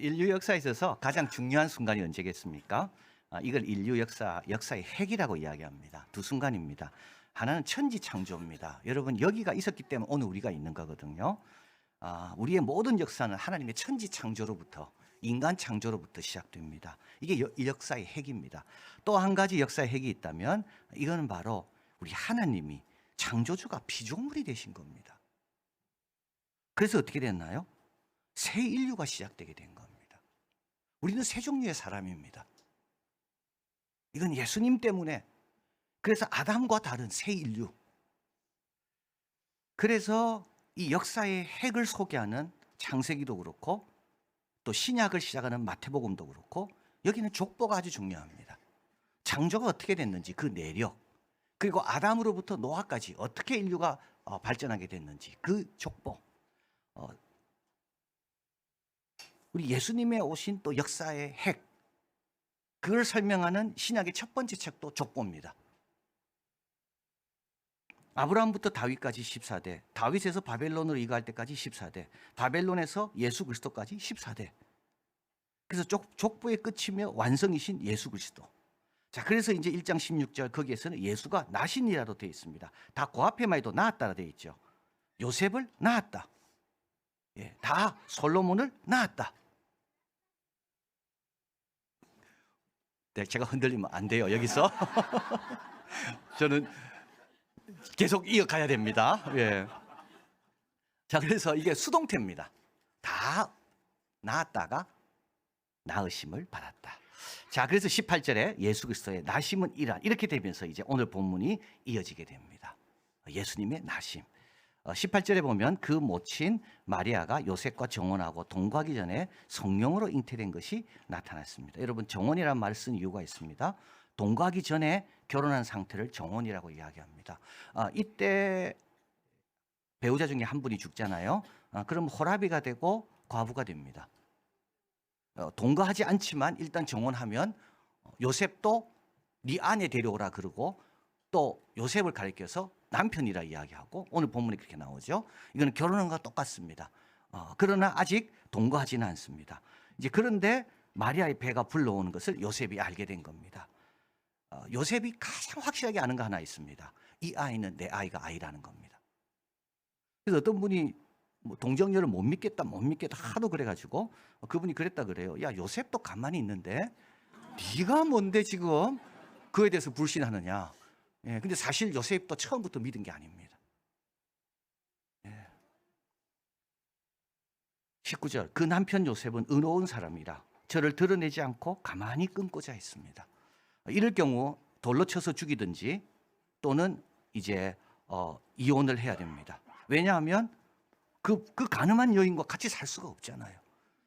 인류 역사에 있어서 가장 중요한 순간이 언제겠습니까? 이걸 인류 역사의 핵이라고 이야기합니다. 두 순간입니다. 하나는 천지 창조입니다. 여러분 여기가 있었기 때문에 오늘 우리가 있는 거거든요. 우리의 모든 역사는 하나님의 천지 창조로부터 인간 창조로부터 시작됩니다. 이게 역사의 핵입니다. 또 한 가지 역사의 핵이 있다면 이거는 바로 우리 하나님이 창조주가 피조물이 되신 겁니다. 그래서 어떻게 됐나요? 새 인류가 시작되게 된 겁니다. 우리는 새 종류의 사람입니다. 이건 예수님 때문에, 그래서 아담과 다른 새 인류. 그래서 이 역사의 핵을 소개하는 창세기도 그렇고 또 신약을 시작하는 마태복음도 그렇고 여기는 족보가 아주 중요합니다. 창조가 어떻게 됐는지 그 내력, 그리고 아담으로부터 노아까지 어떻게 인류가 발전하게 됐는지 그 족보, 우리 예수님의 오신 또 역사의 핵, 그걸 설명하는 신약의 첫 번째 책도 족보입니다. 아브라함부터 다윗까지 14대, 다윗에서 바벨론으로 이가할 때까지 14대, 바벨론에서 예수 그리스도까지 14대. 그래서 족보의 끝이며 완성이신 예수 그리스도. 자, 그래서 이제 1장 16절 거기에서는 예수가 나신이라도 되어 있습니다. 다 그 앞에만 해도 낳았다라 되어 있죠. 요셉을 낳았다. 예, 다 솔로몬을 낳았다. 네, 제가 흔들리면 안 돼요, 여기서. 저는 계속 이어가야 됩니다. 예. 자, 그래서 이게 수동태입니다. 다 낳았다가 낳으심을 받았다. 자, 그래서 18절에 예수 그리스도의 나심은 이란, 이렇게 되면서 이제 오늘 본문이 이어지게 됩니다. 예수님의 나심. 18절에 보면 그 모친 마리아가 요셉과 정혼하고 동거하기 전에 성령으로 잉태된 것이 나타났습니다. 여러분, 정혼이라는 말을 쓴 이유가 있습니다. 동거하기 전에 결혼한 상태를 정혼이라고 이야기합니다. 이때 배우자 중에 한 분이 죽잖아요. 그럼 호라비가 되고 과부가 됩니다. 동거하지 않지만 일단 정혼하면 요셉도 네 아내 데려오라 그러고 또 요셉을 가리켜서 남편이라 이야기하고 오늘 본문에 그렇게 나오죠. 이거는 결혼한 것과 똑같습니다. 그러나 아직 동거하지는 않습니다. 이제 그런데 마리아의 배가 불러오는 것을 요셉이 알게 된 겁니다. 요셉이 가장 확실하게 아는 거 하나 있습니다. 이 아이는 내 아이가 아니라는 겁니다. 그래서 어떤 분이 뭐 동정녀를 못 믿겠다 하도 그래가지고 그분이 그랬다 그래요. 야, 요셉도 가만히 있는데 네가 뭔데 지금 그에 대해서 불신하느냐. 예, 근데 사실 요셉도 처음부터 믿은 게 아닙니다. 예. 19절, 그 남편 요셉은 의로운 사람이라 저를 드러내지 않고 가만히 끊고자 했습니다. 이럴 경우 돌로 쳐서 죽이든지 또는 이제 이혼을 해야 됩니다. 왜냐하면 그 가늠한 여인과 같이 살 수가 없잖아요.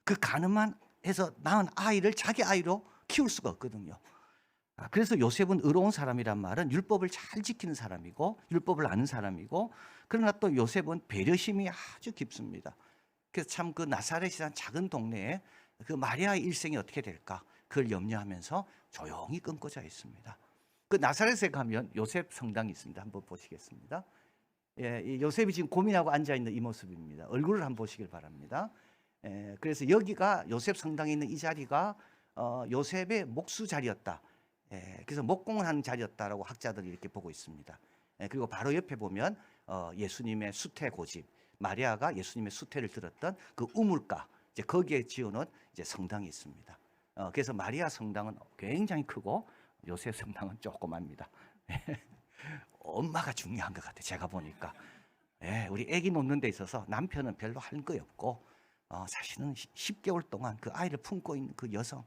그 가늠한 해서 낳은 아이를 자기 아이로 키울 수가 없거든요. 그래서 요셉은 의로운 사람이란 말은 율법을 잘 지키는 사람이고 율법을 아는 사람이고, 그러나 또 요셉은 배려심이 아주 깊습니다. 그래서 참 그 나사렛이라는 작은 동네에 그 마리아의 일생이 어떻게 될까 그걸 염려하면서 조용히 끊고자 했습니다. 그 나사렛에 가면 요셉 성당이 있습니다. 한번 보시겠습니다. 예, 요셉이 지금 고민하고 앉아 있는 이 모습입니다. 얼굴을 한번 보시길 바랍니다. 그래서 여기가 요셉 성당에 있는 이 자리가 요셉의 목수 자리였다. 그래서 목공을 하는 자리였다라고 학자들이 이렇게 보고 있습니다. 그리고 바로 옆에 보면 예수님의 수태 고집, 마리아가 예수님의 수태를 들었던 그 우물가, 이제 거기에 지어놓은 이제 성당이 있습니다. 그래서 마리아 성당은 굉장히 크고 요셉 성당은 조그맣니다. 엄마가 중요한 것 같아요. 제가 보니까. 우리 아기 놓는 데 있어서 남편은 별로 할 거 없고 사실은 10개월 동안 그 아이를 품고 있는 그 여성.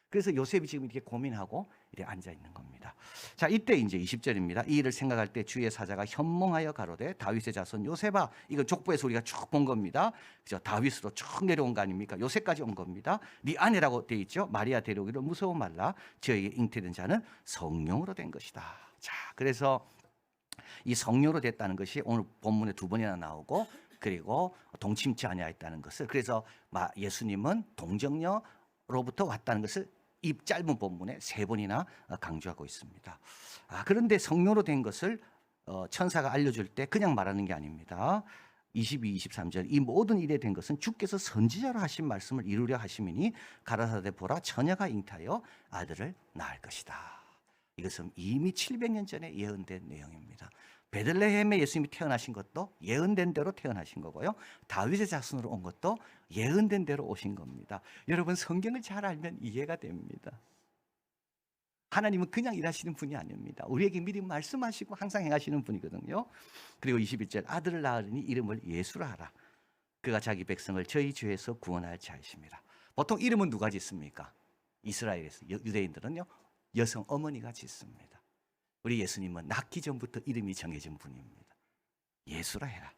그래서 요셉이 지금 이렇게 고민하고 이렇게 앉아 있는 겁니다. 자, 이때 이제 20절입니다. 이 일을 생각할 때 주의 사자가 현몽하여 가로되 다윗의 자손 요셉아, 이거 족보에서 우리가 쭉 본 겁니다. 그죠? 다윗으로 쭉 내려온 거 아닙니까? 요셉까지 온 겁니다. 네 아내라고 되어 있죠. 마리아 데려오기를 무서워 말라. 저에게 잉태된 자는 성령으로 된 것이다. 자, 그래서 이 성령으로 됐다는 것이 오늘 본문에 두 번이나 나오고, 그리고 동침치 아니하였다는 것을, 그래서 예수님은 동정녀로부터 왔다는 것을 이 짧은 본문에 세 번이나 강조하고 있습니다. 그런데 성령으로 된 것을 천사가 알려줄 때 그냥 말하는 게 아닙니다. 22, 23절 이 모든 일에 된 것은 주께서 선지자로 하신 말씀을 이루려 하심이니 가라사대 보라 처녀가 잉타하여 아들을 낳을 것이다. 이것은 이미 700년 전에 예언된 내용입니다. 베들레헴에 예수님이 태어나신 것도 예언된 대로 태어나신 거고요. 다윗의 자손으로 온 것도 예언된 대로 오신 겁니다. 여러분 성경을 잘 알면 이해가 됩니다. 하나님은 그냥 일하시는 분이 아닙니다. 우리에게 미리 말씀하시고 항상 행하시는 분이거든요. 그리고 21절 아들을 낳으니 이름을 예수라 하라. 그가 자기 백성을 저희 죄에서 구원할 자이십니다. 보통 이름은 누가 짓습니까? 이스라엘에서 유대인들은요 여성 어머니가 짓습니다. 우리 예수님은 낳기 전부터 이름이 정해진 분입니다. 예수라 해라.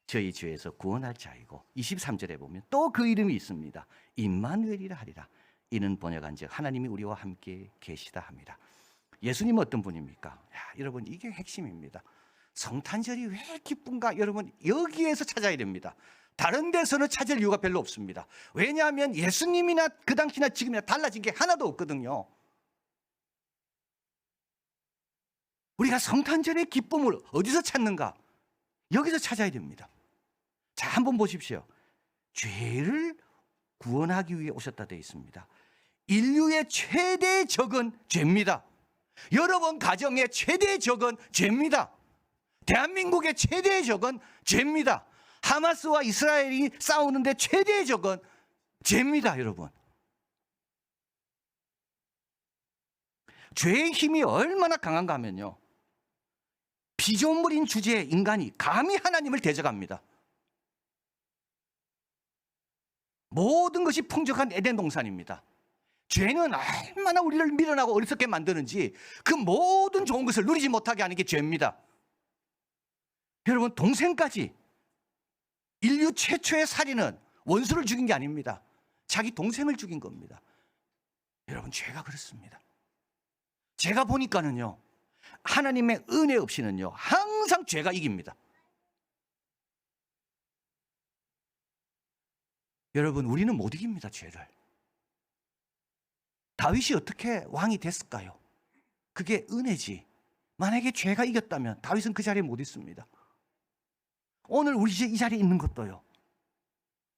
저희 죄에서 구원할 자이고 23절에 보면 또 그 이름이 있습니다. 임마누엘이라 하리라. 이는 번역한즉 하나님이 우리와 함께 계시다 합니다. 예수님은 어떤 분입니까? 야, 여러분 이게 핵심입니다. 성탄절이 왜 기쁜가? 여러분 여기에서 찾아야 됩니다. 다른 데서는 찾을 이유가 별로 없습니다. 왜냐하면 예수님이나 그 당시나 지금이나 달라진 게 하나도 없거든요. 우리가 성탄절의 기쁨을 어디서 찾는가? 여기서 찾아야 됩니다. 자, 한번 보십시오. 죄를 구원하기 위해 오셨다 되어 있습니다. 인류의 최대 적은 죄입니다. 여러분 가정의 최대 적은 죄입니다. 대한민국의 최대의 적은 죄입니다. 하마스와 이스라엘이 싸우는데 최대의 적은 죄입니다, 여러분. 죄의 힘이 얼마나 강한가 하면요. 피조물인 주제에 인간이 감히 하나님을 대적합니다. 모든 것이 풍족한 에덴 동산입니다. 죄는 얼마나 우리를 미련하고 어리석게 만드는지 그 모든 좋은 것을 누리지 못하게 하는 게 죄입니다. 여러분 동생까지 인류 최초의 살인은 원수를 죽인 게 아닙니다. 자기 동생을 죽인 겁니다. 여러분 죄가 그렇습니다. 제가 보니까는요 하나님의 은혜 없이는요 항상 죄가 이깁니다. 여러분 우리는 못 이깁니다. 죄를. 다윗이 어떻게 왕이 됐을까요? 그게 은혜지. 만약에 죄가 이겼다면 다윗은 그 자리에 못 있습니다. 오늘 우리 이 자리에 있는 것도요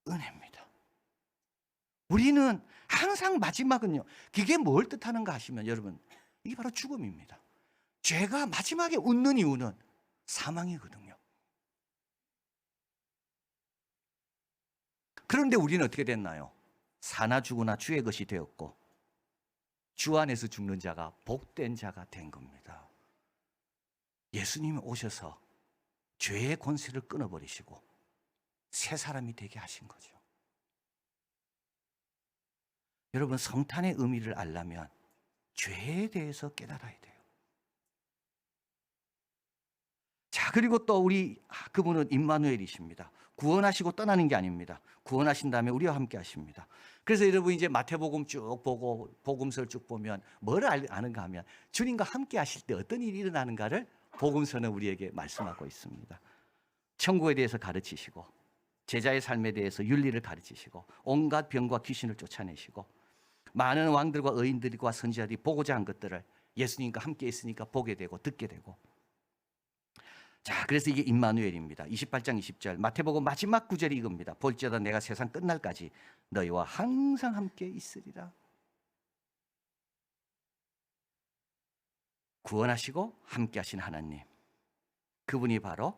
은혜입니다. 우리는 항상 마지막은요 그게 뭘 뜻하는가 하시면 여러분 이게 바로 죽음입니다. 죄가 마지막에 웃는 이유는 사망이거든요. 그런데 우리는 어떻게 됐나요? 사나 죽으나 주의 것이 되었고 주 안에서 죽는 자가 복된 자가 된 겁니다. 예수님이 오셔서 죄의 권세를 끊어버리시고 새 사람이 되게 하신 거죠. 여러분 성탄의 의미를 알려면 죄에 대해서 깨달아야 돼요. 자, 그리고 또 그분은 임마누엘이십니다. 구원하시고 떠나는 게 아닙니다. 구원하신 다음에 우리와 함께 하십니다. 그래서 여러분 이제 마태복음 쭉 보고 복음서를 쭉 보면 뭘 아는가 하면 주님과 함께 하실 때 어떤 일이 일어나는가를 복음서는 우리에게 말씀하고 있습니다. 천국에 대해서 가르치시고 제자의 삶에 대해서 윤리를 가르치시고 온갖 병과 귀신을 쫓아내시고 많은 왕들과 의인들과 선지자들이 보고자 한 것들을 예수님과 함께 있으니까 보게 되고 듣게 되고. 자, 그래서 이게 임마누엘입니다. 28장 20절 마태복음 마지막 구절이 이겁니다. 볼지어다 내가 세상 끝날까지 너희와 항상 함께 있으리라. 구원하시고 함께 하신 하나님, 그분이 바로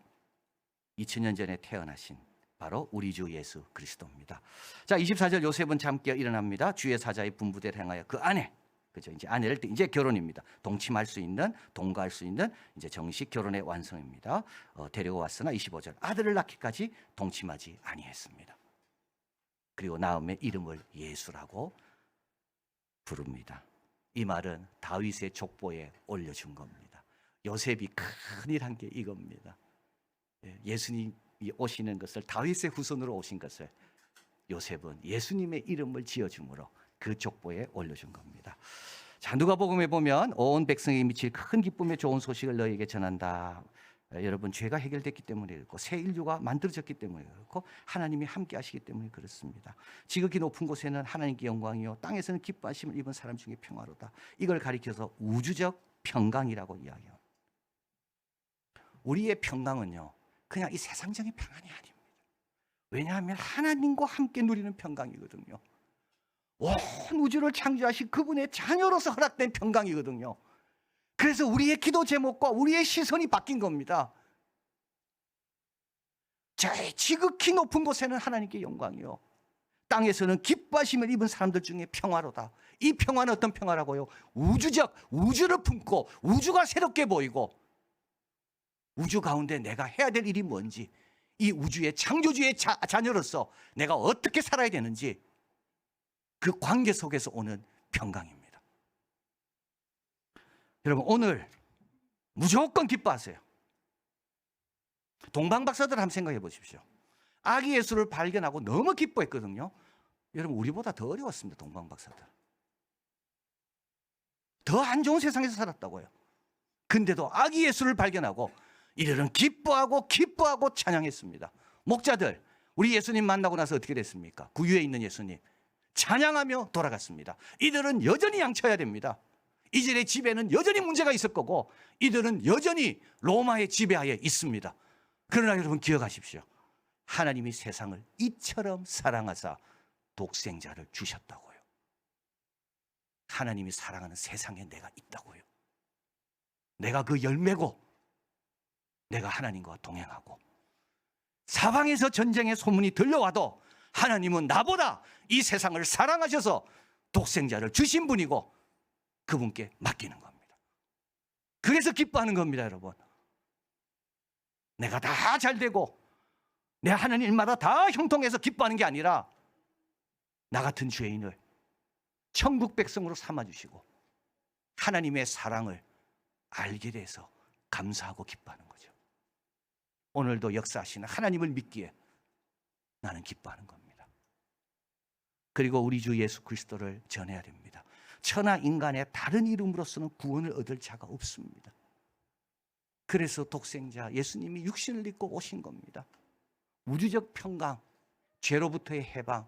2000년 전에 태어나신 바로 우리 주 예수 그리스도입니다. 자, 24절 요셉은 잠 깨어 일어납니다. 주의 사자의 분부대를 행하여 그 아내, 그죠? 이제 아내를 이제 결혼입니다. 동침할 수 있는, 동거할 수 있는 이제 정식 결혼의 완성입니다. 데리고 왔으나 25절 아들을 낳기까지 동침하지 아니했습니다. 그리고 낳음의 이름을 예수라고 부릅니다. 이 말은 다윗의 족보에 올려준 겁니다. 요셉이 큰일 한 게 이겁니다. 예수님이 오시는 것을, 다윗의 후손으로 오신 것을 요셉은 예수님의 이름을 지어줌으로 그 족보에 올려준 겁니다. 자, 누가복음에 보면 온 백성에게 미칠 큰 기쁨의 좋은 소식을 너희에게 전한다. 여러분 죄가 해결됐기 때문에 그렇고 새 인류가 만들어졌기 때문에 그렇고 하나님이 함께 하시기 때문에 그렇습니다. 지극히 높은 곳에는 하나님께 영광이요 땅에서는 기뻐하심을 입은 사람 중에 평화로다. 이걸 가리켜서 우주적 평강이라고 이야기해요. 우리의 평강은요 그냥 이 세상적인 평안이 아닙니다. 왜냐하면 하나님과 함께 누리는 평강이거든요. 온 우주를 창조하신 그분의 자녀로서 허락된 평강이거든요. 그래서 우리의 기도 제목과 우리의 시선이 바뀐 겁니다. 저 지극히 높은 곳에는 하나님께 영광이요, 땅에서는 기뻐하심을 입은 사람들 중에 평화로다. 이 평화는 어떤 평화라고요? 우주를 품고 우주가 새롭게 보이고 우주 가운데 내가 해야 될 일이 뭔지, 이 우주의 창조주의 자녀로서 내가 어떻게 살아야 되는지, 그 관계 속에서 오는 평강입니다. 여러분, 오늘 무조건 기뻐하세요. 동방박사들 한번 생각해 보십시오. 아기 예수를 발견하고 너무 기뻐했거든요. 여러분, 우리보다 더 어려웠습니다. 동방박사들 더 안 좋은 세상에서 살았다고요. 근데도 아기 예수를 발견하고 이들은 기뻐하고 찬양했습니다. 목자들, 우리 예수님 만나고 나서 어떻게 됐습니까? 구유에 있는 예수님 찬양하며 돌아갔습니다. 이들은 여전히 양쳐야 됩니다. 이들의 집에는 여전히 문제가 있을 거고 이들은 여전히 로마의 지배하에 있습니다. 그러나 여러분 기억하십시오. 하나님이 세상을 이처럼 사랑하사 독생자를 주셨다고요. 하나님이 사랑하는 세상에 내가 있다고요. 내가 그 열매고 내가 하나님과 동행하고 사방에서 전쟁의 소문이 들려와도 하나님은 나보다 이 세상을 사랑하셔서 독생자를 주신 분이고 그분께 맡기는 겁니다. 그래서 기뻐하는 겁니다. 여러분, 내가 다 잘되고 내 하는 일마다 다 형통해서 기뻐하는 게 아니라 나 같은 죄인을 천국 백성으로 삼아주시고 하나님의 사랑을 알게 돼서 감사하고 기뻐하는 거죠. 오늘도 역사하시는 하나님을 믿기에 나는 기뻐하는 겁니다. 그리고 우리 주 예수 그리스도를 전해야 됩니다. 천하 인간의 다른 이름으로서는 구원을 얻을 자가 없습니다. 그래서 독생자 예수님이 육신을 입고 오신 겁니다. 우주적 평강, 죄로부터의 해방,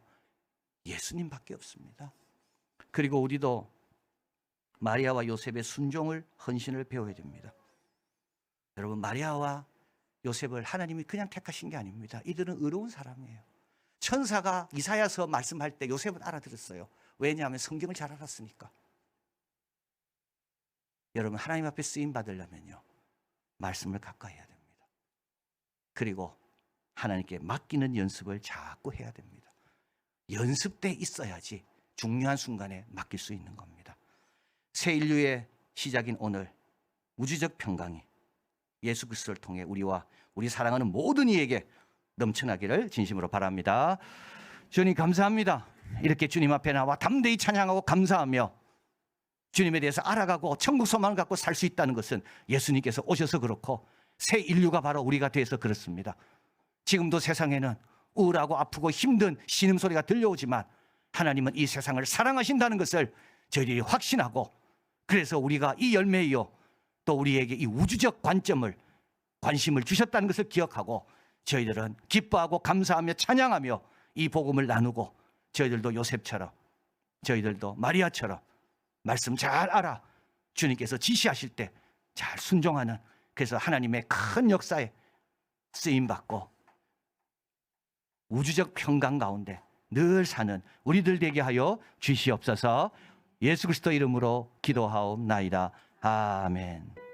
예수님밖에 없습니다. 그리고 우리도 마리아와 요셉의 순종을, 헌신을 배워야 됩니다. 여러분, 마리아와 요셉을 하나님이 그냥 택하신 게 아닙니다. 이들은 의로운 사람이에요. 천사가 이사야서 말씀할 때 요셉은 알아들었어요. 왜냐하면 성경을 잘 알았으니까. 여러분, 하나님 앞에 쓰임 받으려면요, 말씀을 가까이 해야 됩니다. 그리고 하나님께 맡기는 연습을 자꾸 해야 됩니다. 연습돼 있어야지 중요한 순간에 맡길 수 있는 겁니다. 새 인류의 시작인 오늘, 우주적 평강이 예수 그리스도를 통해 우리와 우리 사랑하는 모든 이에게 넘쳐나기를 진심으로 바랍니다. 주님 감사합니다. 이렇게 주님 앞에 나와 담대히 찬양하고 감사하며 주님에 대해서 알아가고 천국 소망을 갖고 살 수 있다는 것은 예수님께서 오셔서 그렇고 새 인류가 바로 우리가 돼서 그렇습니다. 지금도 세상에는 우울하고 아프고 힘든 신음소리가 들려오지만 하나님은 이 세상을 사랑하신다는 것을 저희들이 확신하고, 그래서 우리가 이 열매이요 또 우리에게 이 우주적 관심을 주셨다는 것을 기억하고 저희들은 기뻐하고 감사하며 찬양하며 이 복음을 나누고, 저희들도 요셉처럼, 저희들도 마리아처럼 말씀 잘 알아 주님께서 지시하실 때 잘 순종하는, 그래서 하나님의 큰 역사에 쓰임받고 우주적 평강 가운데 늘 사는 우리들 되게 하여 주시옵소서. 예수 그리스도 이름으로 기도하옵나이다. 아멘.